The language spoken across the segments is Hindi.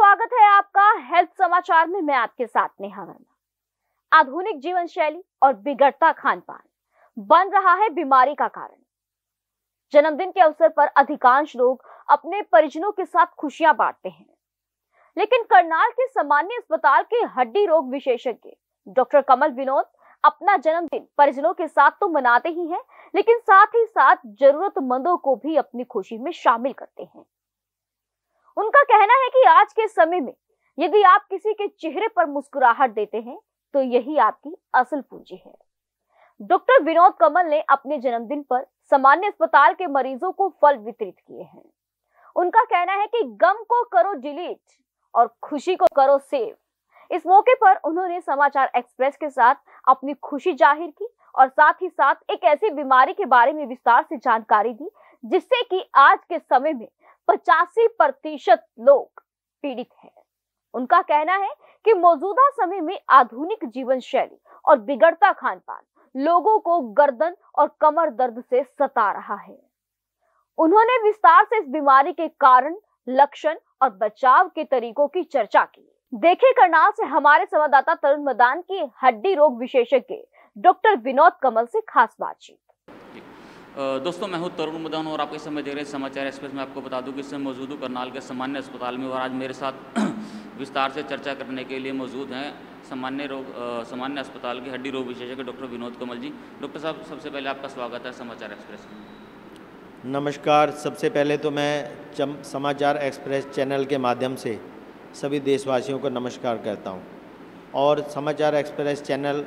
स्वागत है आपका हेल्थ समाचार में। मैं आपके साथ नेहा वर्मा। आधुनिक जीवन शैली और बिगड़ता खान पान बन रहा है बीमारी का कारण। जन्मदिन के अवसर पर अधिकांश लोग अपने परिजनों के साथ खुशियां बांटते हैं, लेकिन करनाल के सामान्य अस्पताल के हड्डी रोग विशेषज्ञ डॉक्टर कमल विनोद अपना जन्मदिन परिजनों के साथ तो मनाते ही हैं, लेकिन साथ ही साथ जरूरतमंदों को भी अपनी खुशी में शामिल करते हैं। उनका कहना है कि आज के समय में यदि आप किसी के चेहरे पर मुस्कुराहट देते हैं तो यही आपकी असल पूंजी है। डॉक्टर विनोद कमल ने अपने जन्मदिन पर सामान्य अस्पताल के मरीजों को फल वितरित किए हैं। उनका कहना है कि गम को करो डिलीट और खुशी को करो सेव। इस मौके पर उन्होंने समाचार एक्सप्रेस के साथ अपनी खुशी जाहिर की और साथ ही साथ एक ऐसी बीमारी के बारे में विस्तार से जानकारी दी जिससे कि आज के समय में 85% लोग पीड़ित हैं। उनका कहना है कि मौजूदा समय में आधुनिक जीवन शैली और बिगड़ता खान पान लोगों को गर्दन और कमर दर्द से सता रहा है। उन्होंने विस्तार से इस बीमारी के कारण, लक्षण और बचाव के तरीकों की चर्चा की। देखिए करनाल से हमारे संवाददाता तरुण मदान की हड्डी रोग विशेषज्ञ डॉक्टर विनोद कमल से खास बातचीत। दोस्तों, मैं हूं तरुण मदान और आपके समय दे रहे समाचार एक्सप्रेस में आपको बता दूं कि इस समय मौजूद हूं करनाल के सामान्य अस्पताल में और आज मेरे साथ विस्तार से चर्चा करने के लिए मौजूद हैं सामान्य अस्पताल के हड्डी रोग विशेषज्ञ डॉक्टर विनोद कमल जी। डॉक्टर साहब, सबसे पहले आपका स्वागत है समाचार एक्सप्रेस में। नमस्कार। सबसे पहले तो मैं समाचार एक्सप्रेस चैनल के माध्यम से सभी देशवासियों को नमस्कार करता हूं और समाचार एक्सप्रेस चैनल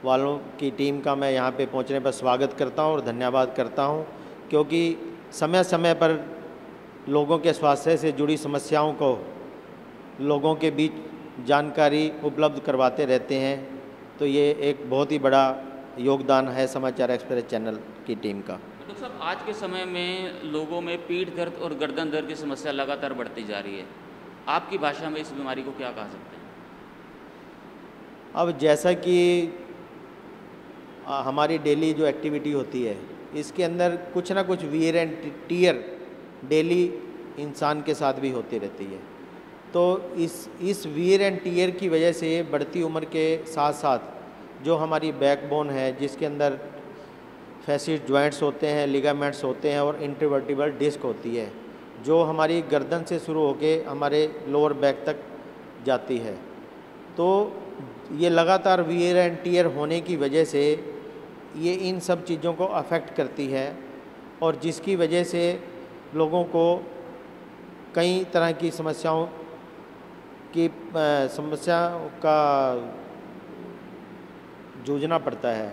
वालों की टीम का मैं यहाँ पे पहुँचने पर स्वागत करता हूँ और धन्यवाद करता हूँ, क्योंकि समय समय पर लोगों के स्वास्थ्य से जुड़ी समस्याओं को लोगों के बीच जानकारी उपलब्ध करवाते रहते हैं। तो ये एक बहुत ही बड़ा योगदान है समाचार एक्सप्रेस चैनल की टीम का। डॉक्टर साहब, आज के समय में लोगों में पीठ दर्द और गर्दन दर्द की समस्या लगातार बढ़ती जा रही है। आपकी भाषा में इस बीमारी को क्या कह सकते हैं? अब जैसा कि हमारी डेली जो एक्टिविटी होती है, इसके अंदर कुछ ना कुछ वियर एंड टियर डेली इंसान के साथ भी होती रहती है। तो इस वियर एंड टियर की वजह से बढ़ती उम्र के साथ साथ जो हमारी बैकबोन है, जिसके अंदर फैसिट जॉइंट्स होते हैं, लिगामेंट्स होते हैं और इंटरवर्टिब्रल डिस्क होती है, जो हमारी गर्दन से शुरू होके हमारे लोअर बैक तक जाती है। तो ये लगातार वियर एंड टियर होने की वजह से ये इन सब चीज़ों को अफेक्ट करती है और जिसकी वजह से लोगों को कई तरह की समस्याओं का जूझना पड़ता है।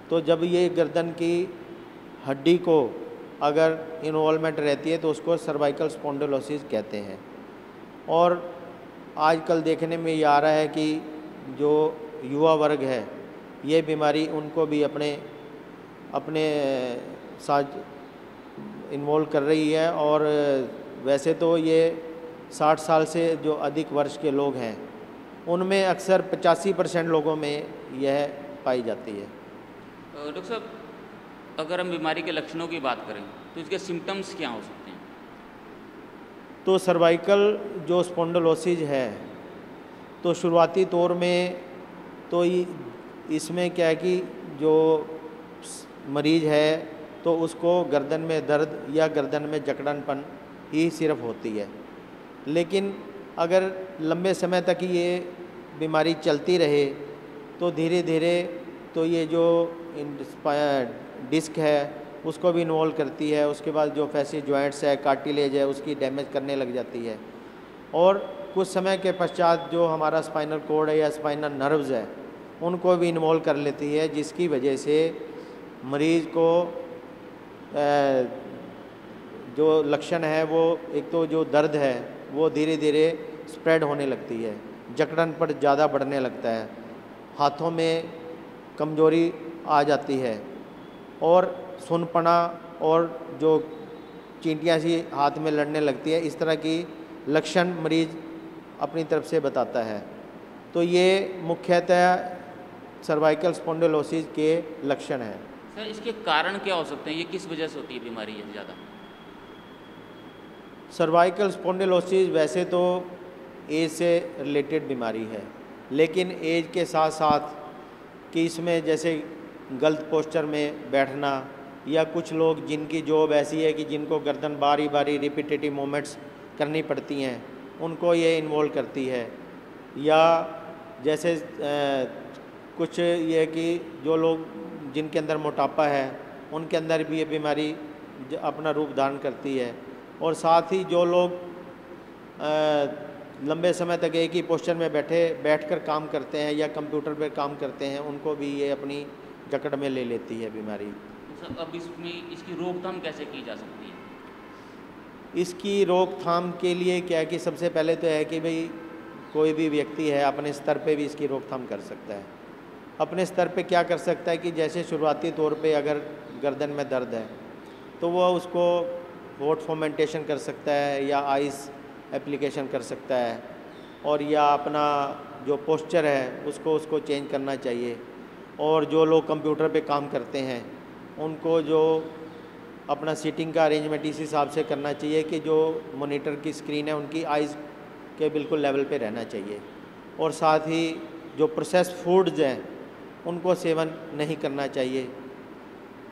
तो जब ये गर्दन की हड्डी को अगर इन्वॉल्वमेंट रहती है तो उसको सर्वाइकल स्पॉन्डिलोसिस कहते हैं। और आजकल देखने में ये आ रहा है कि जो युवा वर्ग है, ये बीमारी उनको भी अपने साथ इन्वॉल्व कर रही है। और वैसे तो ये 60 साल से जो अधिक वर्ष के लोग हैं उनमें अक्सर 85% लोगों में यह पाई जाती है। डॉक्टर साहब, अगर हम बीमारी के लक्षणों की बात करें तो इसके सिम्टम्स क्या हो सकते हैं? तो सर्वाइकल जो स्पॉन्डिलोसिस है, तो शुरुआती तौर में तो इसमें क्या है कि जो मरीज है तो उसको गर्दन में दर्द या गर्दन में जकड़नपन ही सिर्फ होती है। लेकिन अगर लंबे समय तक ये बीमारी चलती रहे तो धीरे धीरे तो ये जो डिस्क है उसको भी इन्वॉल्व करती है। उसके बाद जो फैसिट जॉइंट्स है, कार्टिलेज है, उसकी डैमेज करने लग जाती है। और कुछ समय के पश्चात जो हमारा स्पाइनल कोड है या स्पाइनल नर्व्स है उनको भी इन्वॉल्व कर लेती है, जिसकी वजह से मरीज़ को जो लक्षण है वो एक तो जो दर्द है वो धीरे धीरे स्प्रेड होने लगती है, जकड़न पर ज़्यादा बढ़ने लगता है, हाथों में कमजोरी आ जाती है और सुनपना और जो चींटियाँ सी हाथ में लड़ने लगती है। इस तरह की लक्षण मरीज़ अपनी तरफ से बताता है। तो ये मुख्यतः सर्वाइकल स्पॉन्डिलोसिस के लक्षण हैं। सर, इसके कारण क्या हो सकते हैं? ये किस वजह से होती है बीमारी है ज़्यादा? सर्वाइकल स्पॉन्डिलोसिस वैसे तो एज से रिलेटेड बीमारी है, लेकिन एज के साथ साथ कि इसमें जैसे गलत पोस्चर में बैठना, या कुछ लोग जिनकी जॉब ऐसी है कि जिनको गर्दन बारी बारी रिपीटेटिव मूवमेंट्स करनी पड़ती हैं, उनको ये इन्वॉल्व करती है। या जैसे कुछ ये कि जो लोग जिनके अंदर मोटापा है, उनके अंदर भी ये बीमारी अपना रूप धारण करती है। और साथ ही जो लोग लंबे समय तक एक ही पोस्चर में बैठकर काम करते हैं या कंप्यूटर पर काम करते हैं, उनको भी ये अपनी जकड़ में ले लेती है बीमारी। अब इसमें इसकी रोकथाम कैसे की जा सकती है? इसकी रोकथाम के लिए क्या है कि सबसे पहले तो है कि भाई कोई भी व्यक्ति है अपने स्तर पे भी इसकी रोकथाम कर सकता है। अपने स्तर पे क्या कर सकता है कि जैसे शुरुआती तौर पे अगर गर्दन में दर्द है तो वह उसको हॉट फॉर्मेंटेशन कर सकता है या आइस एप्लीकेशन कर सकता है, और या अपना जो पोस्चर है उसको चेंज करना चाहिए। और जो लोग कंप्यूटर पे काम करते हैं उनको जो अपना सीटिंग का अरेंजमेंट इस हिसाब से करना चाहिए कि जो मॉनिटर की स्क्रीन है उनकी आइज़ के बिल्कुल लेवल पे रहना चाहिए। और साथ ही जो प्रोसेस्ड फूड्स हैं उनको सेवन नहीं करना चाहिए।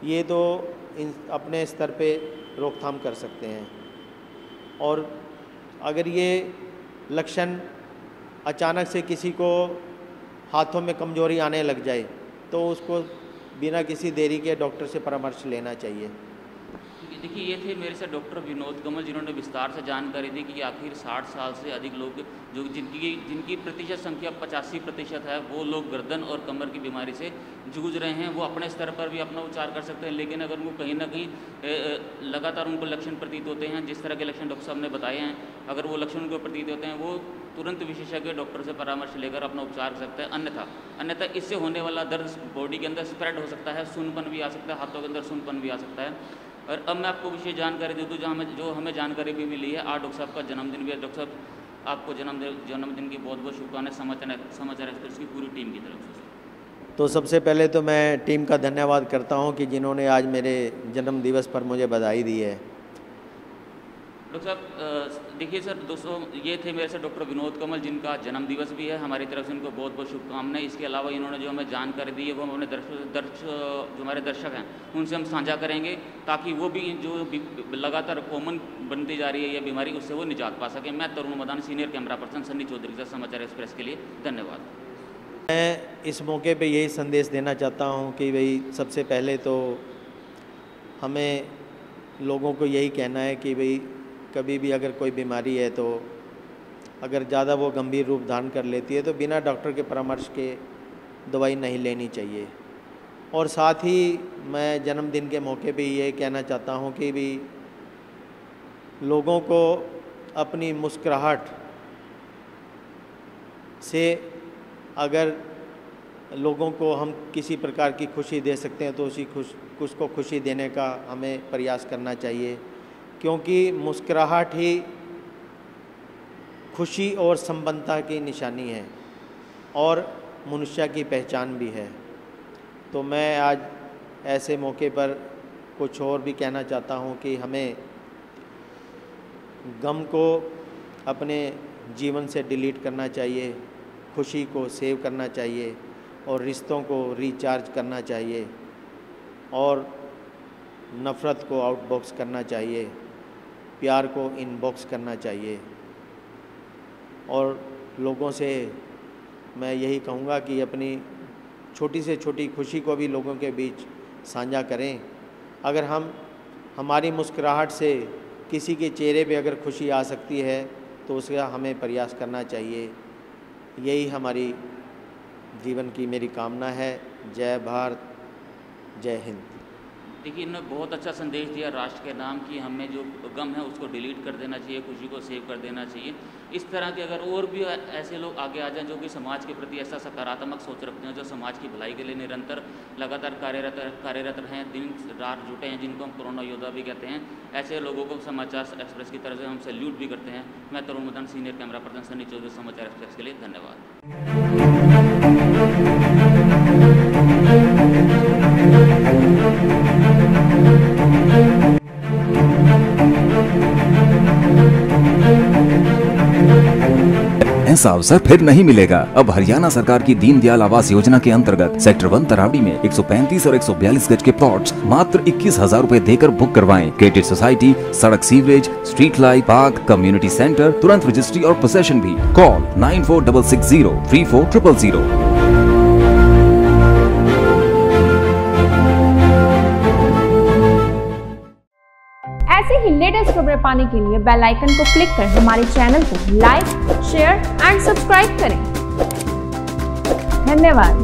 ये तो अपने स्तर पे रोकथाम कर सकते हैं। और अगर ये लक्षण अचानक से किसी को हाथों में कमजोरी आने लग जाए तो उसको बिना किसी देरी के डॉक्टर से परामर्श लेना चाहिए। देखिए, ये थे मेरे से डॉक्टर विनोद कमल, जिन्होंने विस्तार से जानकारी दी कि आखिर 60 साल से अधिक लोग जो जिनकी प्रतिशत संख्या 85% है, वो लोग गर्दन और कमर की बीमारी से जूझ रहे हैं। वो अपने स्तर पर भी अपना उपचार कर सकते हैं, लेकिन अगर उनको कहीं ना कहीं लगातार उनको लक्षण प्रतीत होते हैं, जिस तरह के लक्षण डॉक्टर साहब ने बताए हैं, अगर वो लक्षण उनको प्रतीत होते हैं, वो तुरंत विशेषज्ञ डॉक्टर से परामर्श लेकर अपना उपचार कर सकते हैं। अन्यथा इससे होने वाला दर्द बॉडी के अंदर स्प्रेड हो सकता है, सुनपन भी आ सकता है, हाथों के अंदर सुनपन भी आ सकता है। और अब मैं आपको विशेष जानकारी दे दूँ जो हमें जानकारी भी मिली है। आज डॉक्टर साहब का जन्मदिन भी है। डॉक्टर साहब, आपको जन्मदिन की बहुत बहुत शुभकामनाएं समाचार एक्सप्रेस की पूरी टीम की तरफ से। तो सबसे पहले तो मैं टीम का धन्यवाद करता हूं कि जिन्होंने आज मेरे जन्म दिवस पर मुझे बधाई दी है। डॉक्टर साहब, देखिए सर, दोस्तों, ये थे मेरे से डॉक्टर विनोद कमल, जिनका जन्मदिवस भी है। हमारी तरफ से इनको बहुत बहुत शुभकामनाएं। इसके अलावा इन्होंने जो हमें जानकारी दी है वो हम अपने जो हमारे दर्शक हैं उनसे हम साझा करेंगे, ताकि वो भी जो लगातार कॉमन बनती जा रही है ये बीमारी, उससे वो निजात पा सकें। मैं Tarun Madan, senior camera person, Sunny Chaudhary के साथ समाचार एक्सप्रेस के लिए धन्यवाद। मैं इस मौके पे यही संदेश देना चाहता हूँ कि भाई सबसे पहले तो हमें लोगों को यही कहना है कि भाई कभी भी अगर कोई बीमारी है तो अगर ज़्यादा वो गंभीर रूप धारण कर लेती है तो बिना डॉक्टर के परामर्श के दवाई नहीं लेनी चाहिए। और साथ ही मैं जन्मदिन के मौके पे ये कहना चाहता हूँ कि भी लोगों को अपनी मुस्कुराहट से अगर लोगों को हम किसी प्रकार की खुशी दे सकते हैं तो उसको खुशी देने का हमें प्रयास करना चाहिए, क्योंकि मुस्कुराहट ही खुशी और संपन्नता की निशानी है और मनुष्य की पहचान भी है। तो मैं आज ऐसे मौके पर कुछ और भी कहना चाहता हूँ कि हमें गम को अपने जीवन से डिलीट करना चाहिए, खुशी को सेव करना चाहिए और रिश्तों को रिचार्ज करना चाहिए और नफ़रत को आउटबॉक्स करना चाहिए, प्यार को इनबॉक्स करना चाहिए। और लोगों से मैं यही कहूँगा कि अपनी छोटी से छोटी खुशी को भी लोगों के बीच साझा करें। अगर हमारी मुस्कुराहट से किसी के चेहरे पे अगर खुशी आ सकती है तो उसका हमें प्रयास करना चाहिए। यही हमारी जीवन की मेरी कामना है। जय भारत, जय हिंद। देखिए, इन्होंने बहुत अच्छा संदेश दिया राष्ट्र के नाम कि हमें जो गम है उसको डिलीट कर देना चाहिए, खुशी को सेव कर देना चाहिए। इस तरह के अगर और भी ऐसे लोग आगे आ जाएं जो कि समाज के प्रति ऐसा सकारात्मक सोच रखते हैं, जो समाज की भलाई के लिए निरंतर लगातार कार्यरत हैं, दिन रात जुटे हैं, जिनको हम कोरोना योद्धा भी कहते हैं, ऐसे लोगों को समाचार एक्सप्रेस की तरफ से हम सैल्यूट भी करते हैं। मैं Tarun Madan, senior camera person, Sunny Chaudhary, Samachar express के लिए धन्यवाद। ऐसा अवसर फिर नहीं मिलेगा। अब हरियाणा सरकार की दीनदयाल आवास योजना के अंतर्गत सेक्टर 1 तरावड़ी में 135 और 142 गज के प्लॉट्स मात्र 21,000 रूपए देकर बुक करवाएं। क्रिएटिव सोसाइटी, सड़क, sewerage, street light, park, community centre, तुरंत रजिस्ट्री और पोसेशन भी। कॉल 9466034000। ऐसे ही लेटेस्ट खबरें पाने के लिए बेल आइकन को क्लिक कर हमारे चैनल को लाइक, शेयर एंड सब्सक्राइब करें। धन्यवाद।